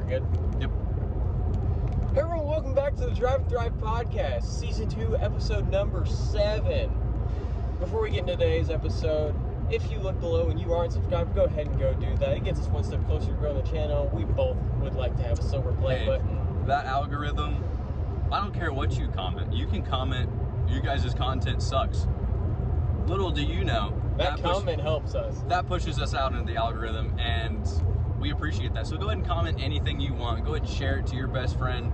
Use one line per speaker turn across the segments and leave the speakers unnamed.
start. Good?
Yep.
Hey everyone, welcome back to the Drive and Thrive podcast, season 2, episode number 7. Before we get into today's episode, if you look below and you aren't subscribed, go ahead and go do that. It gets us one step closer to growing the channel. We both would like to have a silver play button.
That algorithm, I don't care what you comment. You can comment, you guys' content sucks. Little do you know,
that comment helps us.
That pushes us out into the algorithm, and we appreciate that. So go ahead and comment anything you want. Go ahead and share it to your best friend.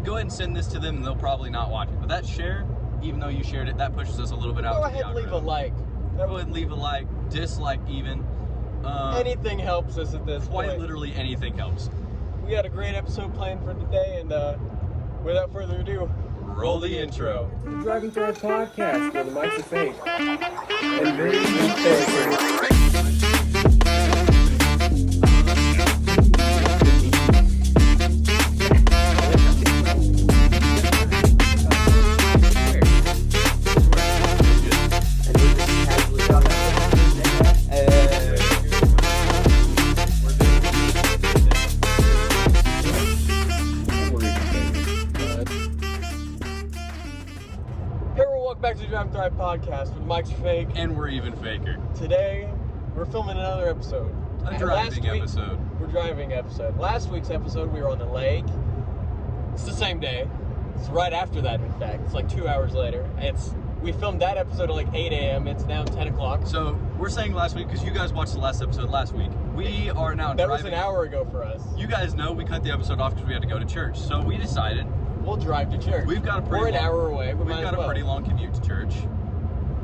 Go ahead and send this to them, and they'll probably not watch it. But that share, even though you shared it, that pushes us a little bit out.
Go ahead and leave a like.
Go ahead and leave a like, dislike even.
Anything helps us at this point.
Quite literally anything helps.
We got a great episode planned for today, and without further ado,
roll the intro.
The Drive and Thrive podcast, where the mics are fake. And very back to the Drive and Thrive podcast, where the mics are fake.
And we're even faker.
Today, we're filming another episode.
A driving episode.
We're driving episode. Last week's episode, we were on the lake. It's the same day. It's right after that, in fact. It's like 2 hours later. We filmed that episode at like 8 a.m. It's now 10 o'clock.
So, we're saying last week, because you guys watched the last episode last week. We are now
that
driving.
Was an hour ago for us.
You guys know we cut the episode off because we had to go to church. So, we decided
we'll drive to church.
We've got a pretty
We're an hour away.
We've got a pretty long commute to church.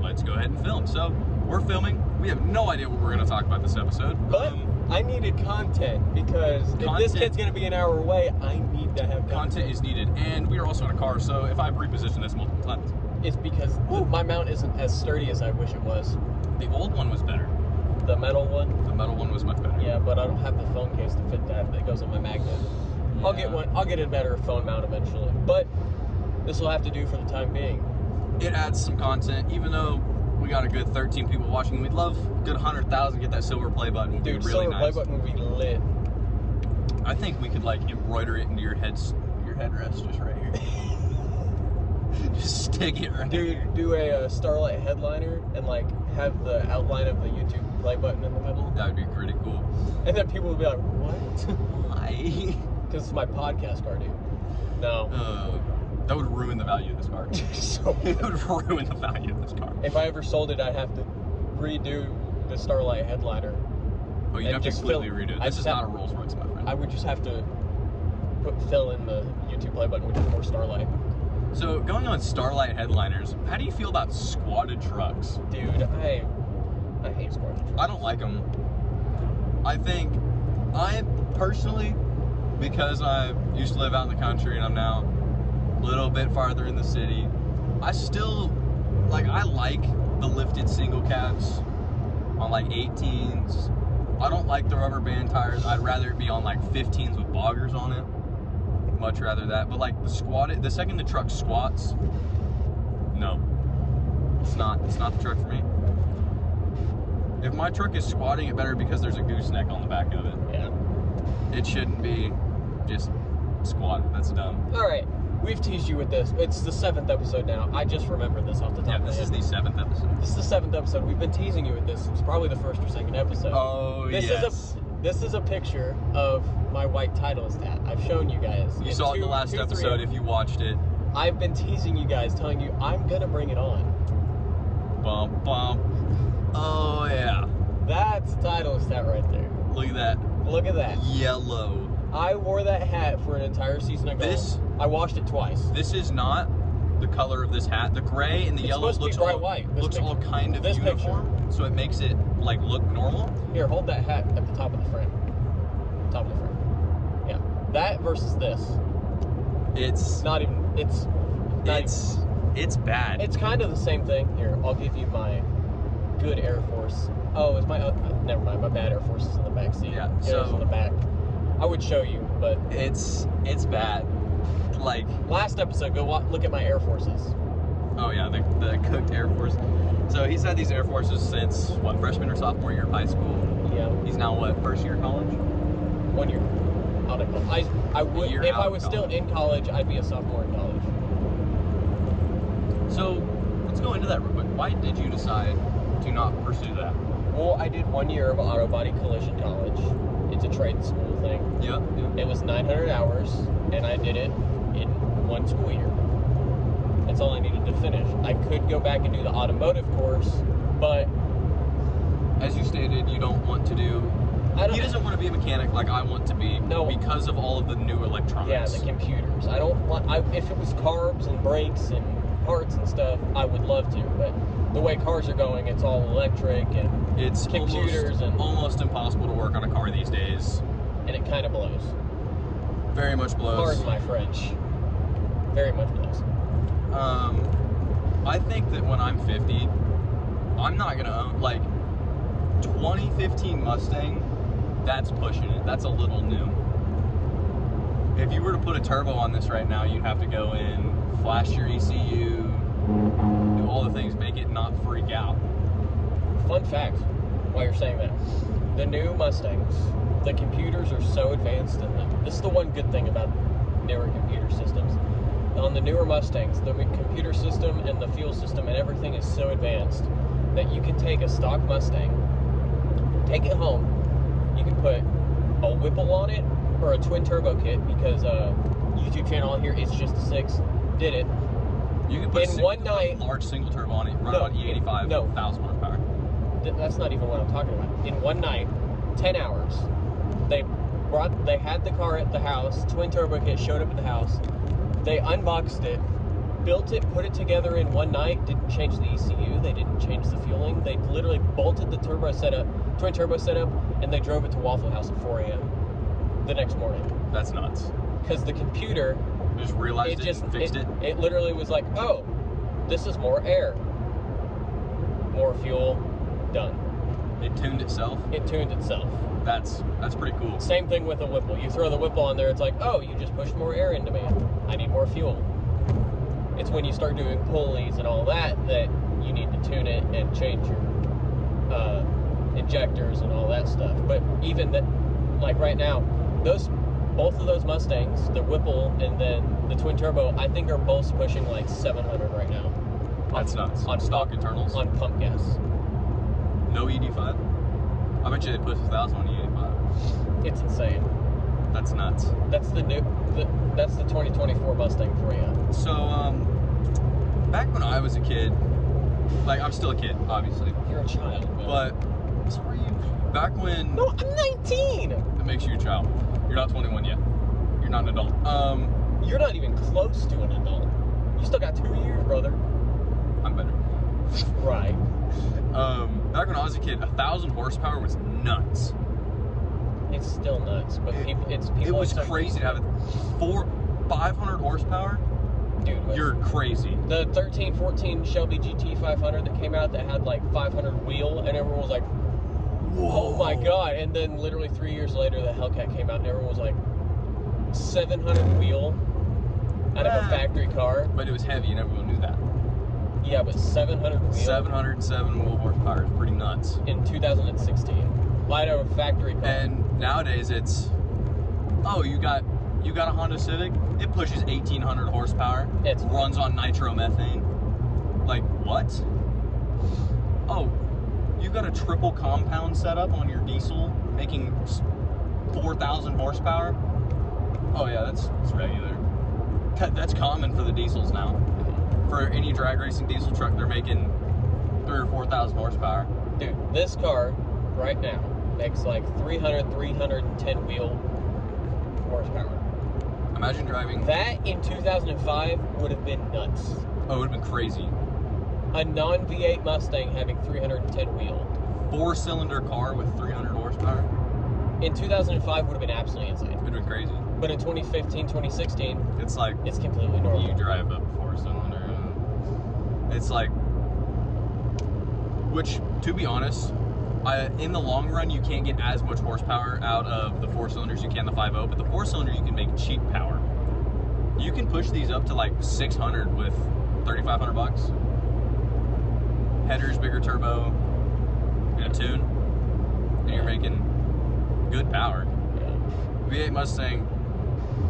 Let's go ahead and film. So, we're filming. We have no idea what we're going to talk about this episode.
But I needed content because if this kid's going to be an hour away, I need to have content.
Content is needed. And we are also in a car, so if I've repositioned this multiple times.
It's because my mount isn't as sturdy as I wish it was.
The old one was better.
The metal one?
The metal one was much better.
Yeah, but I don't have the phone case to fit that goes on my magnet. Yeah. I'll get one. I'll get a better phone mount eventually. But this will have to do for the time being.
It adds some content, even though we got a good 13 people watching. We'd love a good 100,000 get that silver play button. Would
Dude,
be really
silver
nice.
Play button would be lit.
I think we could like embroider it into your headrest just right here. Just stick it right here.
Do a Starlight headliner and like have the outline of the YouTube play button in the middle.
That would be pretty cool.
And then people would be like, what?
Why?
Because it's my podcast car, dude. No.
That would ruin the value of this car.
So
it would ruin the value of this car.
If I ever sold it, I'd have to redo the Starlight headliner.
Oh, you'd have to completely redo it. This is not a Rolls Royce, my friend.
I would just have to fill in the YouTube play button, which is more Starlight.
So, going on Starlight headliners, how do you feel about squatted trucks?
Dude, I hate squatted trucks.
I don't like them. I think, I personally, because I used to live out in the country and I'm now a little bit farther in the city, I still, I like the lifted single cabs on 18s. I don't like the rubber band tires. I'd rather it be on 15s with boggers on it. Much rather that. But the second the truck squats, no. It's not the truck for me. If my truck is squatting, it better because there's a gooseneck on the back of it.
Yeah.
It shouldn't be just squat. That's dumb.
Alright. We've teased you with this. It's the 7th episode now. I just remembered this off the top of my head.
This is the 7th episode.
This is the 7th episode. We've been teasing you with this. It's probably the 1st or 2nd episode.
Oh, yes.
This is a picture of my white Titleist hat. I've shown you guys.
You saw it in the last episode if you watched it.
I've been teasing you guys, telling you I'm going to bring it on.
Bum, bum. Oh, yeah.
That's a Titleist hat right there.
Look at that.
Look at that.
Yellow.
I wore that hat for an entire season of golf. I washed it twice.
This is not the color of this hat. The gray and the yellow looks all kind of uniform, so it makes it look normal.
Here, hold that hat at the top of the frame. Top of the frame. Yeah. That versus this.
It's bad.
It's kind of the same thing. Here, I'll give you my good Air Force. Oh, it's my never mind. My bad Air Force is in the back seat.
Yeah.
So it's in the back. I would show you, but
it's bad.
Last episode, go look at my Air Forces.
Oh yeah, the cooked Air Force. So he's had these Air Forces since freshman or sophomore year of high school.
Yeah.
He's now first year of college?
1 year. I would,
year
if
out
I
of
was still
college.
in college, I'd be a sophomore in college.
So let's go into that real quick. Why did you decide to not pursue that?
Well, I did 1 year of auto body collision college. It's a trade school thing.
Yeah.
It was 900 hours, and I did it in 1 school year. That's all I needed to finish. I could go back and do the automotive course, but
As you stated, you don't want to do. He doesn't want to be a mechanic like I want to be.
No.
Because of all of the new electronics.
Yeah, the computers. I don't want. If it was carbs and brakes and parts and stuff, I would love to. But the way cars are going, it's all electric and
It's
computers
almost impossible to work on a car these days.
and it kind of blows.
Very much blows.
Pardon my French. Very much blows.
I think that when I'm 50, I'm not gonna own 2015 Mustang. That's pushing it. That's a little new. If you were to put a turbo on this right now, you'd have to go in, flash your ECU, do all the things, make it not freak out.
Fun fact, while you're saying that, the new Mustangs, the computers are so advanced in them. This is the one good thing about newer computer systems. On the newer Mustangs, the computer system and the fuel system and everything is so advanced that you can take a stock Mustang, take it home, you can put a Whipple on it or a twin turbo kit, because YouTube channel here, It's Just a Six, did it.
You can put
In one night,
a large single turbo on it, run
No,
on E85,
no.
1,000 horsepower.
That's not even what I'm talking about. In one night, 10 hours, they had the car at the house, twin turbo kit showed up at the house, they unboxed it, built it, put it together in one night, didn't change the ECU, they didn't change the fueling, they literally bolted the twin turbo setup, and they drove it to Waffle House at 4 a.m. the next morning.
That's nuts.
Because the computer,
Just realized it and fixed it.
It literally was like, oh, this is more air, more fuel, done.
It tuned itself.
It tuned itself.
That's pretty cool.
Same thing with a Whipple. You throw the Whipple on there, it's like, oh, you just pushed more air into me. I need more fuel. It's when you start doing pulleys and all that you need to tune it and change your injectors and all that stuff. But even that, like right now, both of those Mustangs, the Whipple and then the twin turbo, I think are both pushing like 700 right now.
That's nuts.
On
stock internals.
On pump gas.
No ED5. I bet you they push 1,000 on E85.
It's insane.
That's nuts.
That's the 2024 Mustang for you.
So, back when I was a kid, I'm still a kid, obviously.
You're a child, man.
But, so are you. Back when.
No, I'm 19!
That makes you a child. You're not 21 yet. You're not an adult.
You're not even close to an adult. You still got 2 years, brother.
I'm better.
Right.
Back when I was a kid, 1,000 horsepower was nuts.
It's still nuts, but people.
It was crazy to have 500 horsepower.
Dude,
You're crazy.
The 14 Shelby GT 500 that came out that had like 500 wheel, and everyone was like,
Whoa.
"Oh my god!" And then literally 3 years later, the Hellcat came out, and everyone was like, "700 wheel out of a factory car."
But it was heavy, and everyone knew that.
Yeah, but 700 wheel
707 wheel horsepower is pretty nuts.
in 2016, light out of a factory car.
And nowadays it's, oh, you got a Honda Civic? It pushes 1,800 horsepower.
It
runs on nitromethane. Like, what? Oh, you've got a triple compound setup on your diesel, making 4,000 horsepower? Oh yeah, that's regular. That's common for the diesels now. For any drag racing diesel truck, they're making 3,000 or 4,000 horsepower.
Dude, this car right now makes like 310 wheel horsepower.
Imagine driving.
That in 2005 would have been nuts.
Oh, it would have been crazy.
A non V8 Mustang having 310 wheel.
4-cylinder car with 300 horsepower.
In 2005 would have been absolutely insane.
It would have been crazy.
But in 2015, 2016,
It's like
it's completely normal.
you drive a 4-cylinder. It's like, which, to be honest, in the long run, you can't get as much horsepower out of the 4-cylinders you can the 5.0, but the 4-cylinder you can make cheap power. You can push these up to like 600 with 3,500 bucks. Headers, bigger turbo, and a tune, and you're making good power.
Yeah.
V8 Mustang,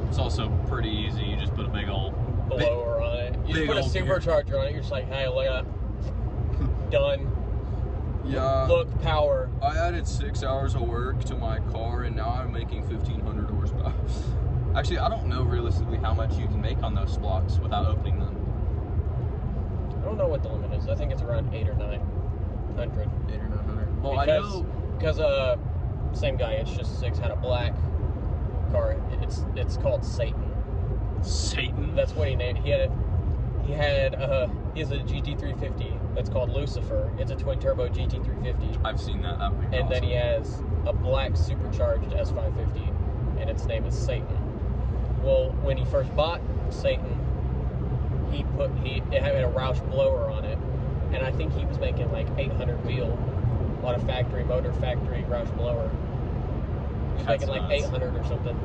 It's also pretty easy. You just put a big old
blower on it. You
big
put a
old
supercharger on it. You're just like, hey, look at that. Done.
Yeah.
Look, power.
I added 6 hours of work to my car, and now I'm making 1,500 horsepower. Actually, I don't know realistically how much you can make on those blocks without opening them.
I don't know what the limit is. I think it's around 800 or 900.
800 or 900. Well,
because,
I know.
Because, same guy, it's just 6, had a black car. It's called Satan.
Satan?
That's what he named. He has a GT350 that's called Lucifer. It's a twin turbo GT350.
I've seen that. That would be
And
awesome.
then he has a black supercharged S550, and its name is Satan. Well, when he first bought Satan, it had a Roush blower on it, and I think he was making like 800 wheel on a factory Roush blower. He was making like
nuts.
800 or something,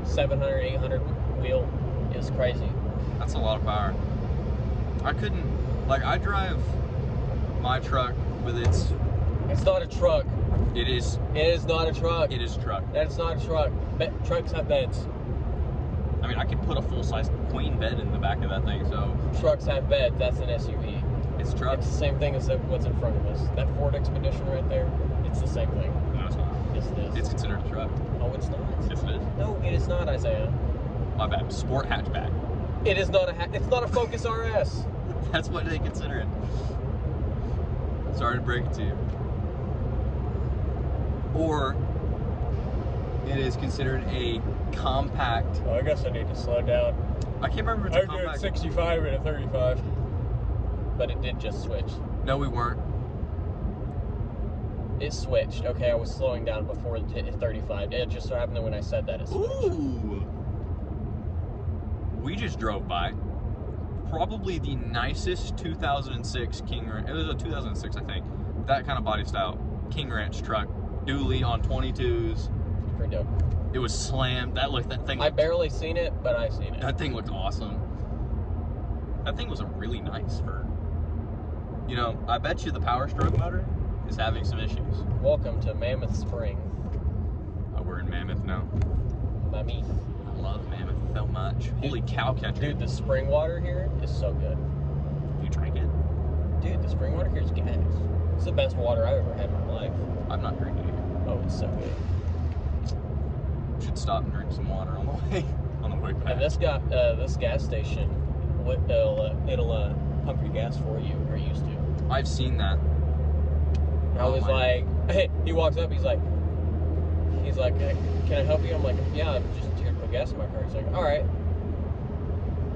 700, 800 wheel. It was crazy.
That's a lot of power. I couldn't, like, I drive my truck with its.
It's not a truck.
It is.
It is not a truck.
It is a truck.
That's not a truck. Trucks have beds.
I mean, I could put a full-size queen bed in the back of that thing, so.
Trucks have beds. That's an SUV.
It's a truck.
It's the same thing as what's in front of us. That Ford Expedition right there, it's the same thing.
No, it's not.
Yes, it is.
It's considered a truck.
Oh, it's not.
Yes, it is.
No, it is not, Isaiah.
My bad. Sport hatchback.
It is not it's not a Focus RS.
That's what they consider it. Sorry to break it to you. Or it is considered a compact.
Oh, I guess I need to slow down.
I can't remember if it's a
I did
compact.
65 and a 35. But it did just switch.
No, we weren't.
It switched. Okay, I was slowing down before it hit 35. It just so happened that when I said that, it switched.
Ooh. We just drove by probably the nicest 2006 King Ranch. It was a 2006, I think. That kind of body style King Ranch truck, dually on 22s.
Pretty dope.
It was slammed. That thing.
I barely seen it, but I seen it.
That thing looked awesome. That thing was a really nice for. You know, I bet you the Power Stroke motor is having some issues.
Welcome to Mammoth Spring.
Oh, we're in Mammoth now.
Mammoth.
I love Mammoth so much. Holy cow catcher.
Dude, the spring water here is so good.
You drank it?
Dude, the spring water here is gas. It's the best water I've ever had in my life.
I'm not drinking it.
Oh, it's so good.
Should stop and drink some water on the way back.
And this gas station, it'll pump your gas for you, or used to.
I've seen that.
I was like, hey, he walks up, he's like, hey, can I help you? I'm like, yeah, I'm just here to put gas in my car. He's like, all right.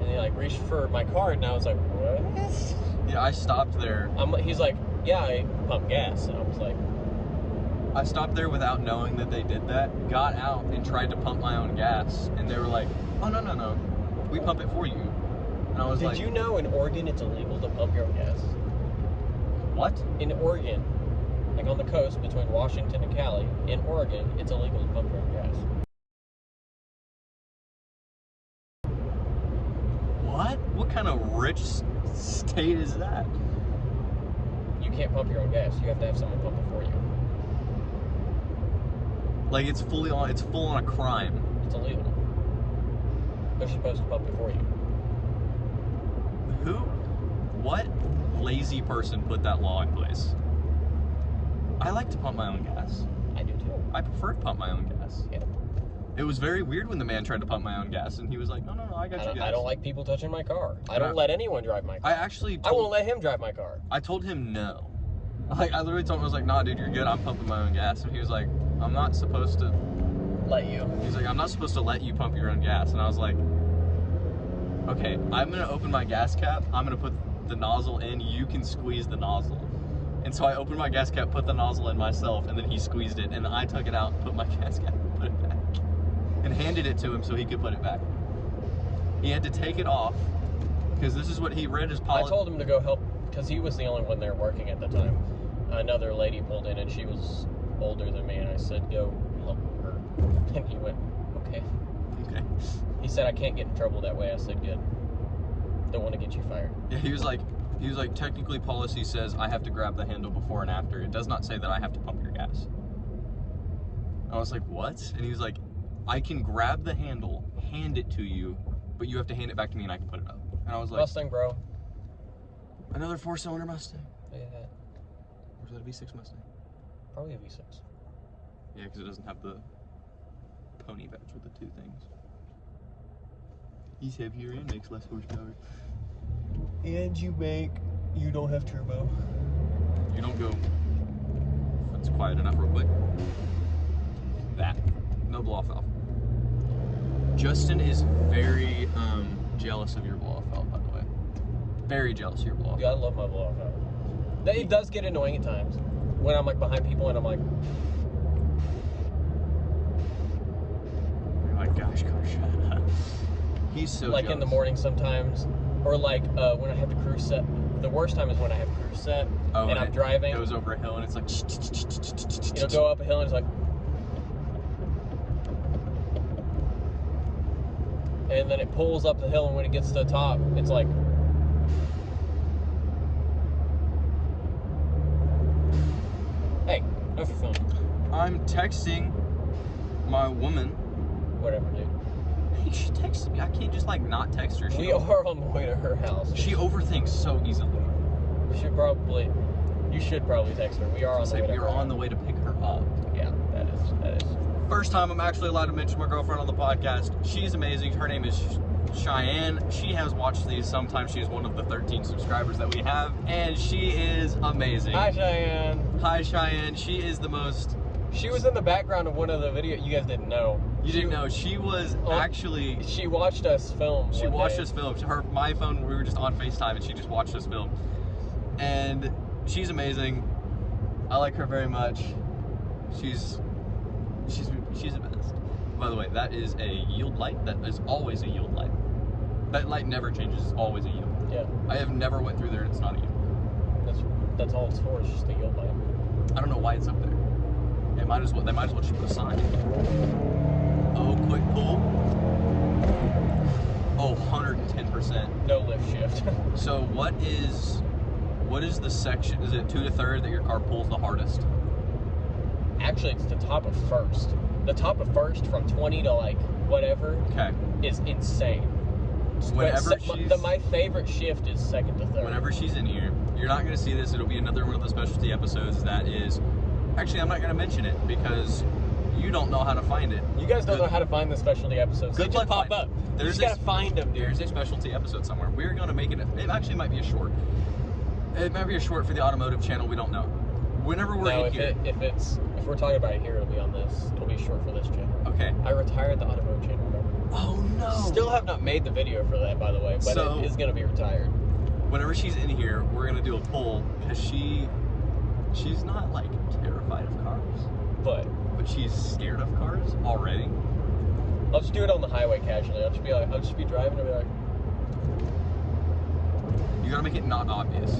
And he like reached for my card, and I was like, what?
Yeah, I stopped there.
He's like, yeah, I pump gas, and I was like,
I stopped there without knowing that they did that, got out and tried to pump my own gas, and they were like, oh, no, we pump it for you. And I was like,
did you know in Oregon it's illegal to pump your own gas?
what?
In Oregon, like on the coast between Washington and Cali, in Oregon, it's illegal to pump your own gas.
What? What kind of rich state is that?
You can't pump your own gas. You have to have someone pump it for you.
Like, it's full on a crime.
It's illegal. They're supposed to pump it for you.
What lazy person put that law in place? I like to pump my own gas.
I do too.
I prefer to pump my own gas.
Yeah.
It was very weird when the man tried to pump my own gas, and he was like, no, I got you gas.
I don't like people touching my car. I don't let anyone drive my car.
I
won't let him drive my car.
I told him no. Like, I literally told him, I was like, nah, dude, you're good. I'm pumping my own gas. And he was like, I'm not supposed to.
Let you.
He's like, I'm not supposed to let you pump your own gas. And I was like, okay, I'm going to open my gas cap. I'm going to put the nozzle in. You can squeeze the nozzle. And so I opened my gas cap, put the nozzle in myself, and then he squeezed it. And then I took it out, put my gas cap, and put it back. And handed it to him so he could put it back. He had to take it off because this is what he read as policy.
I told him to go help because he was the only one there working at the time. Another lady pulled in and she was older than me, and I said, go help her. And he went, okay.
Okay.
He said, I can't get in trouble that way. I said, good. Don't want to get you fired.
Yeah, he was like, technically policy says I have to grab the handle before and after. It does not say that I have to pump your gas. I was like, what? And he was like, I can grab the handle, hand it to you, but you have to hand it back to me and I can put it up. And I was like,
Mustang, bro.
Another 4-cylinder Mustang.
Yeah.
Or is that a V6 Mustang?
Probably a V6.
Yeah, because it doesn't have the pony badge with the 2 things. He's heavier and makes less horsepower.
And you don't have turbo.
You don't go. Let's quiet enough real quick. That. No blow off valve. Justin is very jealous of your blow off valve, by the way. Very jealous of your blow off
Yeah, I
valve.
love my blow off valve. It does get annoying at times when I'm like behind people and I'm like,
You're like, gosh, shut up. He's so
like
jealous.
in the morning sometimes, or like when I have the cruise set. The worst time is when I have cruise set and I'm driving.
It goes over a hill and it's like.
It'll go up a hill and it's like, and then it pulls up the hill, and when it gets to the top, it's like, hey, no for phone.
I'm texting my woman.
Whatever, dude.
Hey, she texted me. I can't just like not text her.
We are on the way to her house.
She overthinks so easily.
You should probably text her. We are on the way to her.
We're on the way to pick her up.
Yeah, that is.
First time I'm actually allowed to mention my girlfriend on the podcast. She's amazing. Her name is Cheyenne. She has watched these. Sometimes she is one of the 13 subscribers that we have, and she is amazing.
Hi, Cheyenne.
Hi, Cheyenne. She is the most.
She was in the background of one of the videos. You guys didn't know.
You didn't know. She was actually.
She watched us film.
She watched us film. My phone. We were just on FaceTime, and she just watched us film. And she's amazing. I like her very much. She's the best. By the way, that is a yield light. That is always a yield light. That light never changes. It's always a yield.
Yeah.
I have never went through there and it's not a yield.
That's all it's for. It's just a yield light.
I don't know why it's up there. They might as well just put a sign. Oh, quick pull. Oh, 110%.
No lift shift.
So what is the section? Is it 2 to 3rd that your car pulls the hardest?
Actually, it's the top of first. The top of first from 20 to like whatever is insane. My favorite shift is 2nd to 3rd.
Whenever she's in here, you're not going to see this. It'll be another one of the specialty episodes that is... Actually, I'm not going to mention it because you don't know how to find it.
You guys don't know how to find the specialty episodes. They just pop up. You just got to find them, dude.
There's a specialty episode somewhere. We're going to make it... It actually might be a short. It might be a short for the automotive channel. We don't know. Whenever we're in here...
If we're talking about it here, it'll be on this. It'll be short for this channel.
Okay.
I retired the automotive channel, remember?
Oh, no.
Still have not made the video for that, by the way, but it is going to be retired.
Whenever she's in here, we're going to do a poll because she's not, like, terrified of cars. But she's scared of cars already.
I'll just do it on the highway casually. I'll just be driving and be like...
You got to make it not obvious.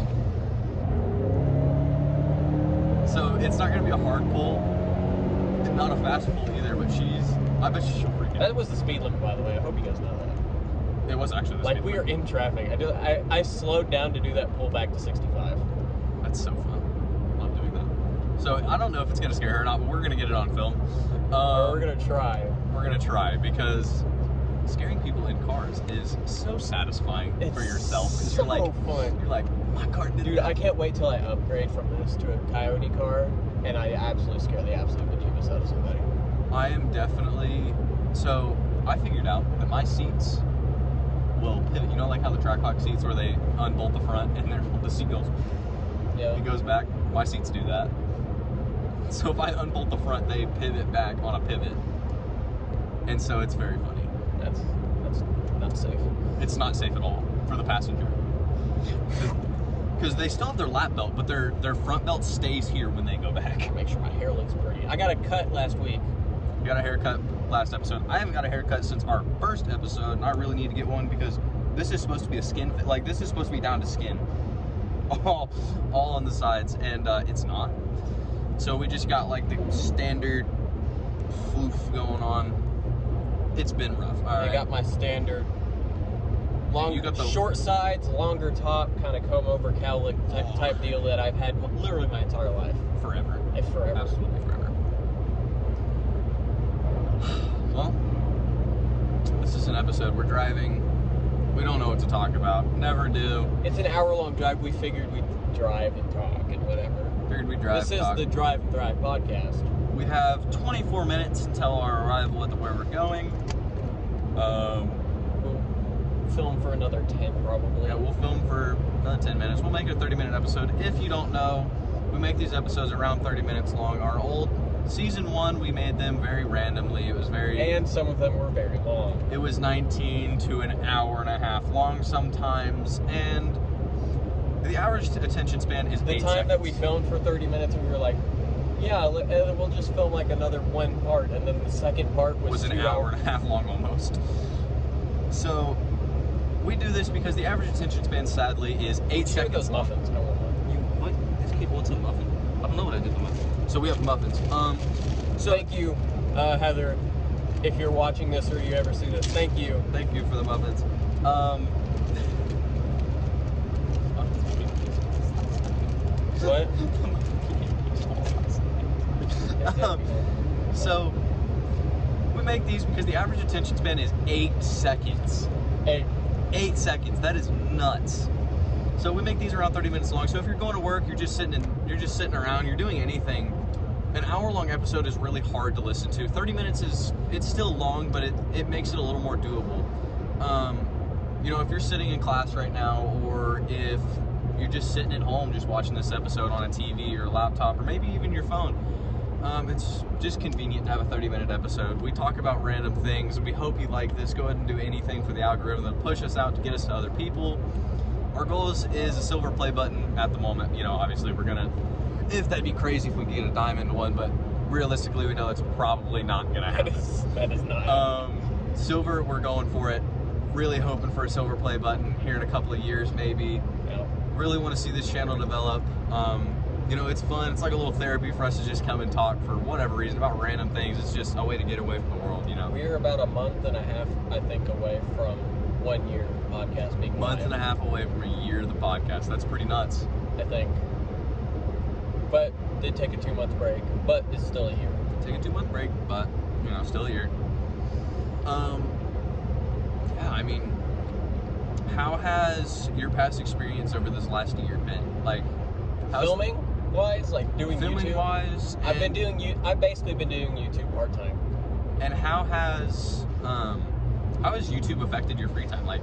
So it's not going to be a hard pull, and not a fast pull either, but I bet she'll freak out.
That was the speed limit, by the way. I hope you guys know that.
It was actually the speed limit.
Like, we were in traffic. I slowed down to do that pull back to 65.
That's so fun. Love doing that. So I don't know if it's going to scare her or not, but we're going to get it on film.
We're going to try.
We're going to try, because scaring people in cars is so satisfying for yourself.
It's so fun.
You're like, my car did
Dude,
that.
I can't wait till I upgrade from this to a Coyote car, and I absolutely scare the absolute bejeebus out of somebody.
I am definitely... So, I figured out that my seats will pivot. You know, like how the Trackhawk seats where they unbolt the front and the seat goes...
Yeah.
It goes back. My seats do that. So if I unbolt the front, they pivot back on a pivot. And so it's very funny.
That's not safe.
It's not safe at all for the passenger. Because they still have their lap belt, but their front belt stays here when they go back.
Make sure my hair looks pretty. I got a cut last week.
You got a haircut last episode. I haven't got a haircut since our first episode, and I really need to get one because this is supposed to be a skin fit. Like, this is supposed to be down to skin. All on the sides, and it's not. So we just got like the standard floof going on. It's been rough.
I got my standard long, short sides, longer top, kind of comb over cowlick type deal that I've had literally my entire life.
Forever.
Forever.
Absolutely forever. Well, episode. We're driving. We don't know what to talk about. Never do.
It's an hour-long drive. We figured we'd drive and talk and whatever.
Figured we'd drive
This
and
is
talk.
the Drive and Thrive podcast.
We have 24 minutes until our arrival at where we're going.
We'll film for another 10 probably.
Yeah, we'll film for another 10 minutes. We'll make it a 30-minute episode. If you don't know, we make these episodes around 30 minutes long. Our old season 1, we made them very randomly. It was
And some of them were very long.
It was 19 to an hour and a half long sometimes, and the average attention span is 8 seconds.
The time that we filmed for 30 minutes, we were like, yeah, we'll just film like another one part, and then the second part was
an hour and a half long almost. So we do this because the average attention span, sadly, is 8 seconds.
Those muffins. I want one.
You what? This kid wants a muffin. I don't know what I did to muffin. So we have muffins. So
thank you, Heather, if you're watching this or you ever see this. Thank you.
Thank you for the muffins.
What?
So we make these because the average attention span is 8 seconds. 8 seconds. That is nuts. So we make these around 30 minutes long. So if you're going to work, you're just sitting around, you're doing anything. An hour-long episode is really hard to listen to. 30 minutes it's still long, but it makes it a little more doable. If you're sitting in class right now, or if you're just sitting at home just watching this episode on a TV or a laptop, or maybe even your phone, it's just convenient to have a 30-minute episode. We talk about random things. We hope you like this. Go ahead and do anything for the algorithm to push us out, to get us to other people. Our goal is a silver play button at the moment. Obviously we're gonna, if that'd be crazy if we could get a diamond one, but realistically we know it's probably not gonna happen.
That is not.
Silver, we're going for it. Really hoping for a silver play button here in a couple of years, maybe.
No.
Really want to see this channel develop. It's fun. It's like a little therapy for us to just come and talk for whatever reason about random things. It's just a way to get away from the world,
We're about a month and a half, I think, away from 1 year podcast being
month and a half away from a year of the podcast. That's pretty nuts.
I think. But did take a 2-month break, but it's still a year.
Take a 2-month break, but still a year. How has your past experience over this last year been? Like,
filming wise, like doing
filming
YouTube
wise?
I've basically been doing YouTube part-time.
And how has YouTube affected your free time? Like,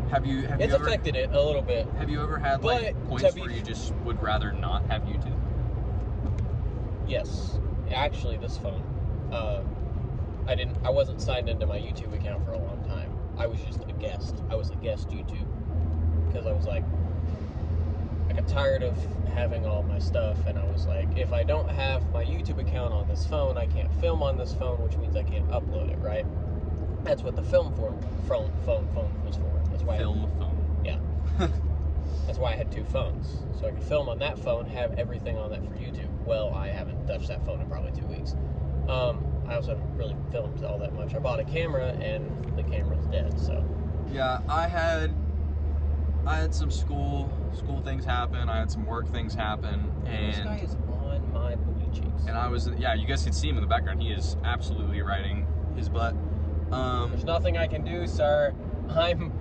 have you
It's
ever
affected it a little bit.
Have you ever had points where you just would rather not have YouTube?
Yes. Actually, this phone. I wasn't signed into my YouTube account for a long time. I was just a guest. I was a guest YouTube. Because I was like, I got tired of having all my stuff, and I was like, if I don't have my YouTube account on this phone, I can't film on this phone, which means I can't upload it, right? That's what the phone was for. That's why
phone.
Yeah. That's why I had 2 phones. So I could film on that phone, have everything on that for YouTube. Well, I haven't touched that phone in probably 2 weeks. I also haven't really filmed all that much. I bought a camera, and the camera's dead, so.
Yeah, I had some school things happen. I had some work things happen, and
this guy is on my booty cheeks.
And you guys can see him in the background. He is absolutely riding his butt.
There's nothing I can do, sir. I'm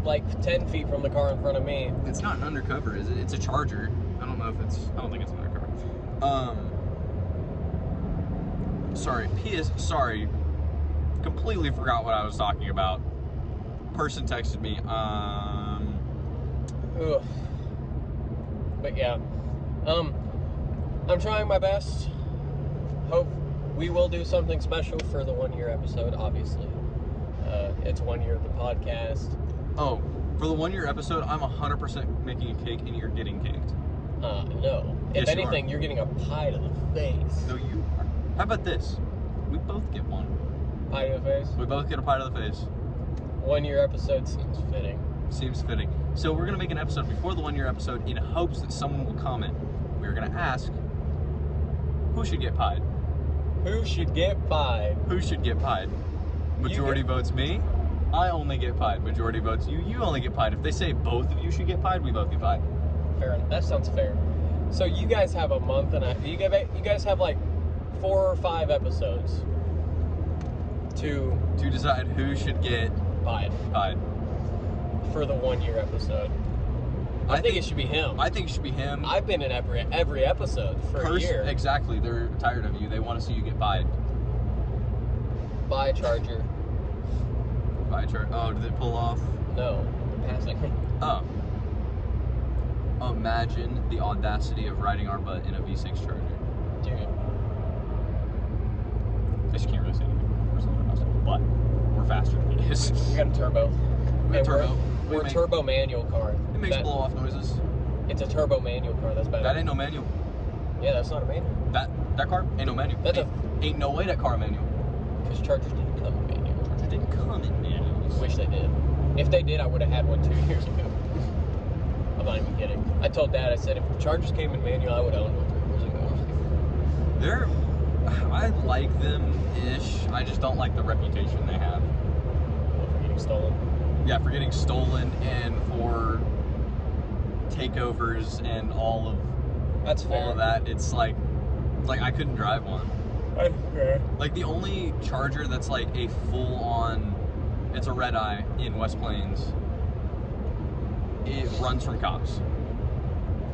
like 10 feet from the car in front of me.
It's not an undercover, is it? It's a Charger. I don't think it's an undercover. Sorry. Completely forgot what I was talking about. Person texted me.
Ugh. But yeah. I'm trying my best. Hope we will do something special for the 1 year episode, obviously. It's 1 year of the podcast.
Oh, for the 1 year episode, I'm 100% making a cake and you're getting caked.
No. If
Yes,
anything, you're getting a pie to the face.
No, you are. How about this? We both get one.
Pie to the face?
We both get a pie to the face.
1 year episode seems fitting.
Seems fitting. So we're going to make an episode before the 1 year episode in hopes that someone will comment. We're going to ask, who should get pied?
Who should get pied?
Who should get pied? Majority votes me. I only get pied. Majority votes you. You only get pied. If they say both of you should get pied, we both get pied.
Fair enough. That sounds fair. So you guys have a month and you guys have like 4 or 5 episodes. to
decide who should get
Pied for the 1 year episode. I think it should be him.
I think it should be him.
I've been in every episode for a year.
Exactly. They're tired of you. They want to see you get pied.
Buy a charger.
Buy a charger. Oh, did it pull off?
No, I'm passing.
Oh. Imagine the audacity of riding our butt in a V6 charger.
Dude.
I just can't really say anything for someone else, but we're faster than he is.
We got a turbo.
We got turbo.
We're a turbo manual car.
It makes blow off noises.
It's a turbo manual car. That's better.
That ain't no manual.
Yeah, that's not a manual.
That car ain't no manual. Ain't no way that car manual.
Because Chargers didn't come in manual.
Chargers didn't come in manuals.
Wish they did. If they did, I would have had one 2 years ago. I'm not even kidding. I told Dad, I said, if the Chargers came in manual, I would have owned one 3 years ago.
I like them-ish. I just don't like the reputation they have.
For getting stolen.
Yeah, for getting stolen and for takeovers and all of that. It's like I couldn't drive one.
That's fair.
Like the only Charger that's like a full-on, it's a red eye in West Plains. It runs from cops.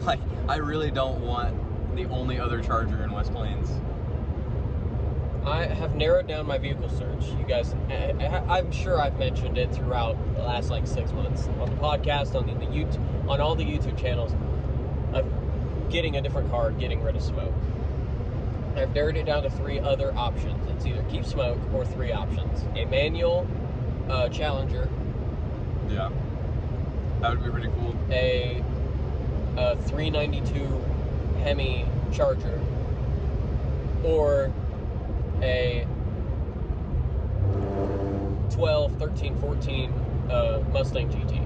Like I really don't want the only other Charger in West Plains.
I have narrowed down my vehicle search. You guys, I'm sure I've mentioned it throughout the last 6 months on the podcast, on the YouTube, on all the YouTube channels. Of getting a different car, getting rid of smoke. I've narrowed it down to 3 other options. It's either keep smoke or 3 options: a manual Challenger.
Yeah, that would be pretty cool.
A 392 Hemi Charger, or a 12, 13, 14 Mustang GT.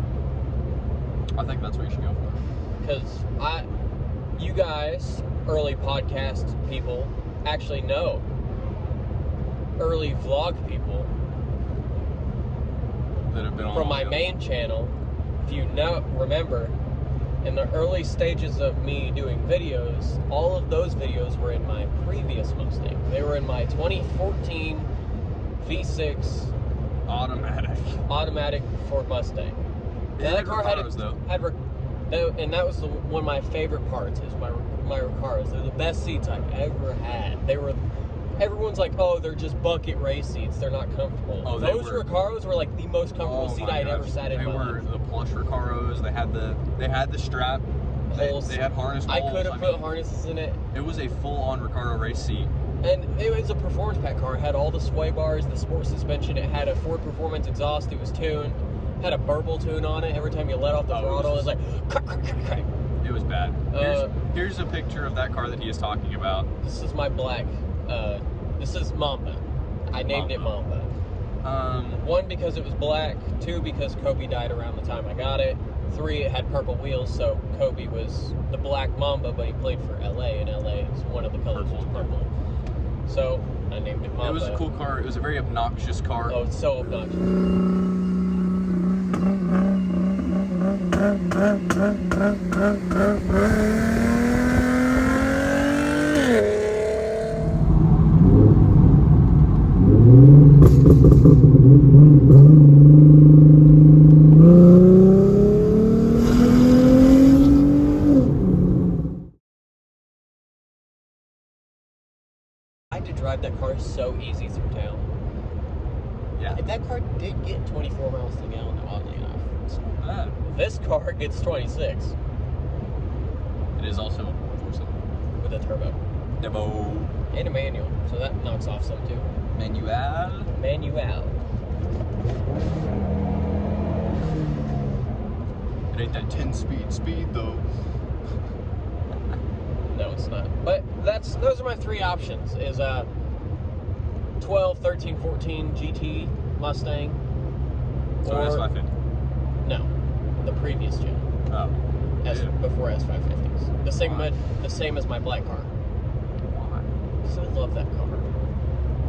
I think that's what you should go for.
Because you guys, early podcast people, actually know. Early vlog people
that have been on
from my main channel, if you remember, in the early stages of me doing videos, all of those videos were in my previous Mustang. They were in my 2014 V6 automatic Ford Mustang.
Yeah, that car had
and that was one of my favorite parts is my Recaros. They're the best seats I've ever had. Everyone's like, oh, they're just bucket race seats. They're not comfortable.
Oh,
those Recaros were like the most comfortable seat I had ever sat in.
They were the plush Recaros. They had the strap. They had harness holes.
I could have put harnesses in it.
It was a full-on Recaro race seat.
And it was a performance pack car. It had all the sway bars, the sport suspension. It had a Ford Performance exhaust. It was tuned. Had a burble tune on it. Every time you let off the throttle, it was like crack, crack, crack, crack.
It was bad. Here's a picture of that car that he is talking about.
This is my black. This is Mamba. I named it Mamba. 1, because it was black. 2, because Kobe died around the time I got it. 3, it had purple wheels, so Kobe was the black Mamba, but he played for LA, and LA is one of the colors was purple. So I named it Mamba.
It was a cool car. It was a very obnoxious car.
Oh, it's so obnoxious. I had to drive that car so easy through town.
Yeah.
That car did get 24 miles to the gallon, oddly enough.
It's not bad.
This car gets 26.
It is also a 4-cylinder.
With a turbo.
Turbo.
And a manual, so that knocks off some too.
Manual. It ain't that 10-speed speed though.
No, it's not. But those are my 3 options. Is 12, 13, 14 GT Mustang.
So S550.
No, the previous gen.
Oh.
Before S550s. The same as my black car.
Why?
Because I love that car.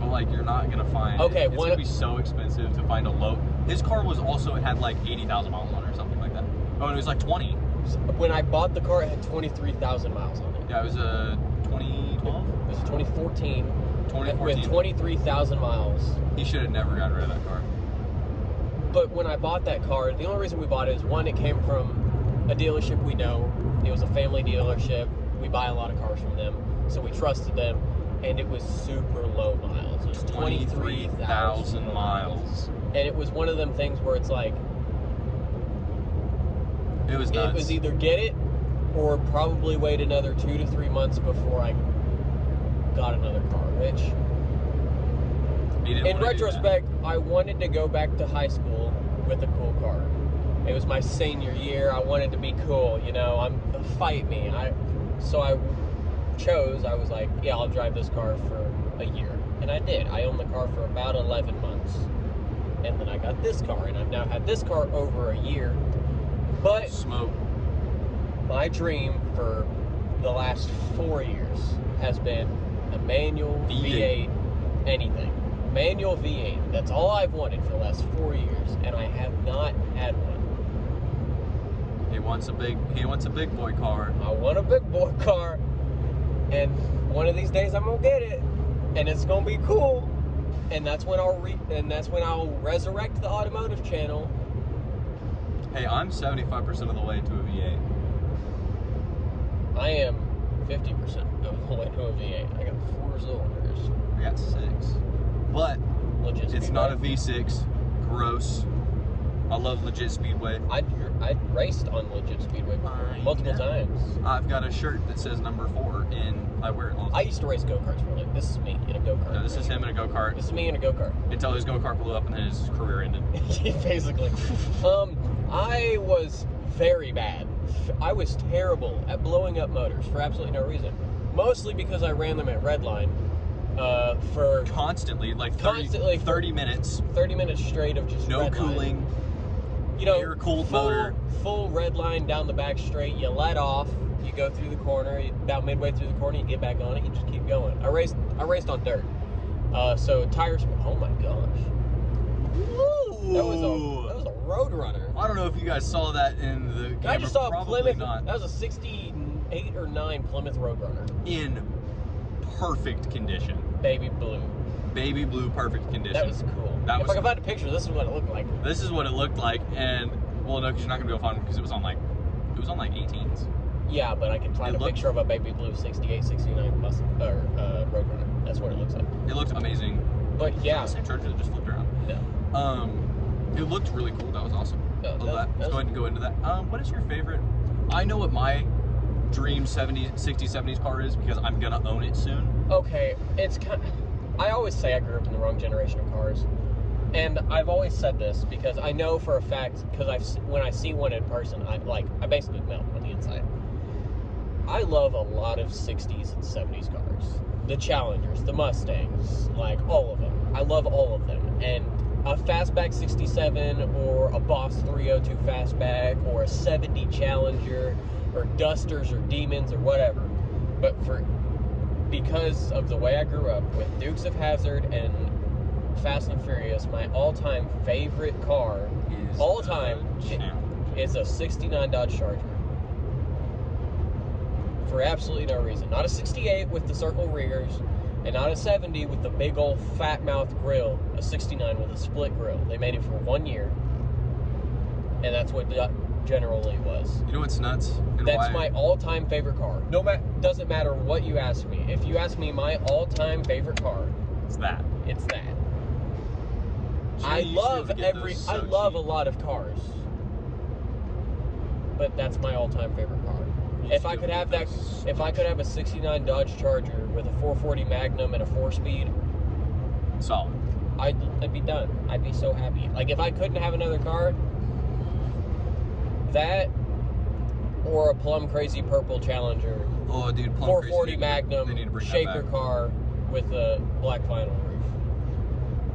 But you're not gonna find.
Okay,
it's gonna be so expensive to find a low. His car had 80,000 miles on it or something like that. Oh, and it was 20.
When I bought the car, it had 23,000 miles on it.
Yeah, it was a 2012.
It was a 2014
2014.
With 23,000 miles.
He should have never gotten rid of that car.
But when I bought that car, the only reason we bought it is, one, it came from a dealership we know. It was a family dealership. We buy a lot of cars from them, so we trusted them. And it was super low miles. It was 23,000
miles.
And it was one of them things where it's like,
it was nuts.
It was either get it or probably wait another 2 to 3 months before I got another car, which, in retrospect, I wanted to go back to high school with a cool car. It was my senior year. I wanted to be cool, you know, fight me. So I was like, yeah, I'll drive this car for a year. And I did. I owned the car for about 11 months. And then I got this car, and I've now had this car over a year. But
smoke.
My dream for the last 4 years has been a manual V8 anything. Manual V8. That's all I've wanted for the last 4 years, and I have not had one.
He wants a big boy car.
I want a big boy car. And one of these days I'm gonna get it, and it's gonna be cool. And that's when I'll resurrect the automotive channel.
Hey, I'm 75% of the way to a V8.
I am 50% of the way to a V8. I got 4 cylinders.
I got 6, but
Legit
it's
Speedway.
not a V6. Gross. I love Legit Speedway.
I raced on Legit Speedway before, multiple times.
I've got a shirt that says number 4, and I wear it all the time.
I used to race go-karts for a living. This is me in a go-kart.
No, this is him in a go-kart.
This is me in a go-kart.
Until his go-kart blew up and then his career ended.
Basically. I was very bad. I was terrible at blowing up motors for absolutely no reason. Mostly because I ran them at Redline for...
Constantly, like 30 minutes.
30 minutes straight of just
no
Redline.
Cooling.
You know,
air-cooled motor.
Full red line down the back straight. You let off. You go through the corner. About midway through the corner, you get back on it. You just keep going. I raced on dirt. So tires. Oh my gosh.
Ooh.
That was a road runner.
I don't know if you guys saw that in the camera.
I just saw a
Probably
Plymouth.
not.
That was a 68 or 9 Plymouth Roadrunner.
In perfect condition.
Baby blue.
Baby blue, perfect condition.
That was cool. If I could find a picture, this is what it looked like.
This is what it looked like, and well, no, because you're not gonna be able to find it because it was on like 18s.
Yeah, but I can find a picture of a baby blue 68, 69 Roadrunner. That's what it looks like.
It looked amazing.
But yeah,
the same charger that just flipped around.
Yeah.
It looked really cool. That was awesome.
Yeah,
Let's go ahead and go into that. What is your favorite? I know what my dream 60s, 70s car is because I'm gonna own it soon.
Okay, it's kind. I always say I grew up in the wrong generation of cars, and I've always said this because I know for a fact because when I see one in person, I basically melt on the inside. I love a lot of 60s and 70s cars. The Challengers, the Mustangs, like all of them. I love all of them. And a Fastback 67 or a Boss 302 Fastback or a 70 Challenger or Dusters or Demons or whatever. But because of the way I grew up with Dukes of Hazzard and Fast and Furious, my all-time favorite car is a 69 Dodge Charger. For absolutely no reason. Not a 68 with the circle rears, and not a 70 with the big old fat mouth grill. A 69 with a split grill. They made it for 1 year, and that's what generally was.
You know what's nuts?
That's my all-time favorite car. Doesn't matter what you ask me. If you ask me my all-time favorite car,
it's that.
It's that. I love a lot of cars, but that's my all-time favorite car. If I could have a 69 Dodge Charger with a 440 Magnum and a 4-speed,
solid.
I'd be done. I'd be so happy. Like if I couldn't have another car, that or a plum crazy purple Challenger.
Oh, dude, plum
440
crazy.
Magnum shaker car with a black vinyl roof.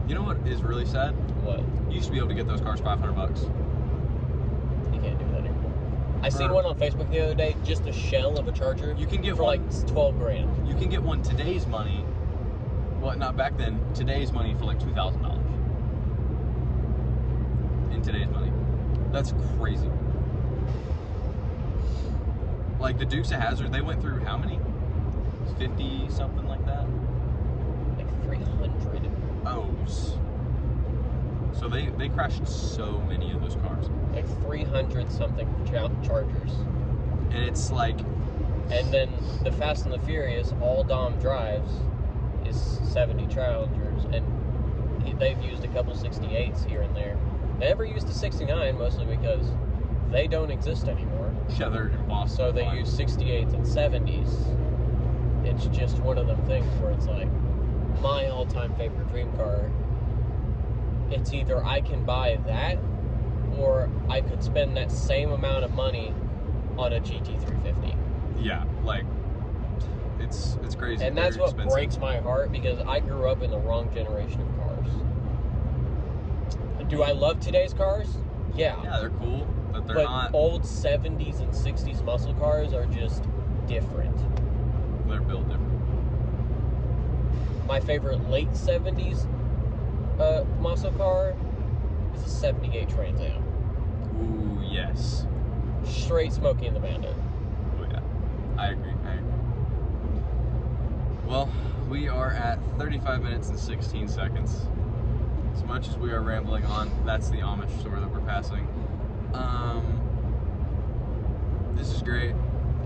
You know what is really sad?
What?
You used to be able to get those cars $500.
You can't do that anymore. I seen one on Facebook the other day, just a shell of a Charger.
You can get
for
one,
like 12 grand.
You can get one today's money. Well, not back then. Today's money for like $2,000. In today's money, that's crazy. Like the Dukes of Hazzard, they went through how many? 50 something like that.
Like 300
O's. So they crashed so many of those cars.
Like 300 something Chargers.
And it's like...
And then the Fast and the Furious, all Dom drives, is 70 Challengers, and they've used a couple 68s here and there. They never used a 69, mostly because they don't exist anymore.
Yeah, they're impossible.
So they use 68s and 70s. It's just one of them things where it's like, my all-time favorite dream car, it's either I can buy that, or I could spend that same amount of money on a GT350.
Yeah, like, it's crazy.
And that's what breaks my heart, because I grew up in the wrong generation of cars. Do I love today's cars? Yeah.
Yeah, they're cool, but they're not...
old 70s and 60s muscle cars are just different.
They're built different.
My favorite late 70s muscle car is a 78 Trans Am.
Ooh, yes.
Straight Smokey and the Bandit.
Oh, yeah. I agree. Well, we are at 35 minutes and 16 seconds. As much as we are rambling on, that's the Amish store that we're passing. This is great.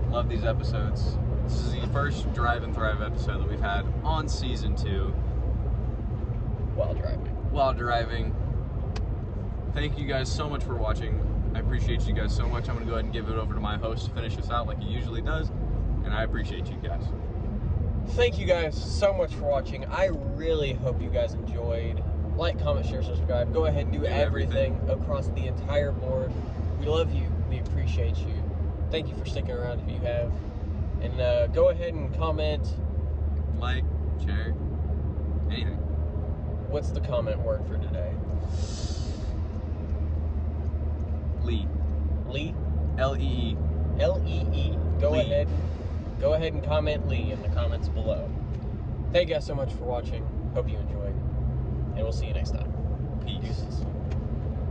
Love these episodes. This is the first Drive and Thrive episode that we've had on season 2. While driving. Thank you guys so much for watching. I appreciate you guys so much. I'm going to go ahead and give it over to my host to finish this out like he usually does. And I appreciate you guys.
Thank you guys so much for watching. I really hope you guys enjoyed. Like, comment, share, subscribe. Go ahead and do everything across the entire board. We love you. We appreciate you. Thank you for sticking around if you have. And go ahead and comment.
Like, share, anything.
What's the comment word for today?
Lee.
Lee?
L-E-E.
L-E-E. Go
Lee.
ahead. Go ahead and comment Lee in the comments below. Thank you guys so much for watching. Hope you enjoyed. And we'll see you next time.
Peace.
Deuces.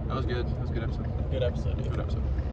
That was good. That was a good episode.
Good episode, dude.
Good episode.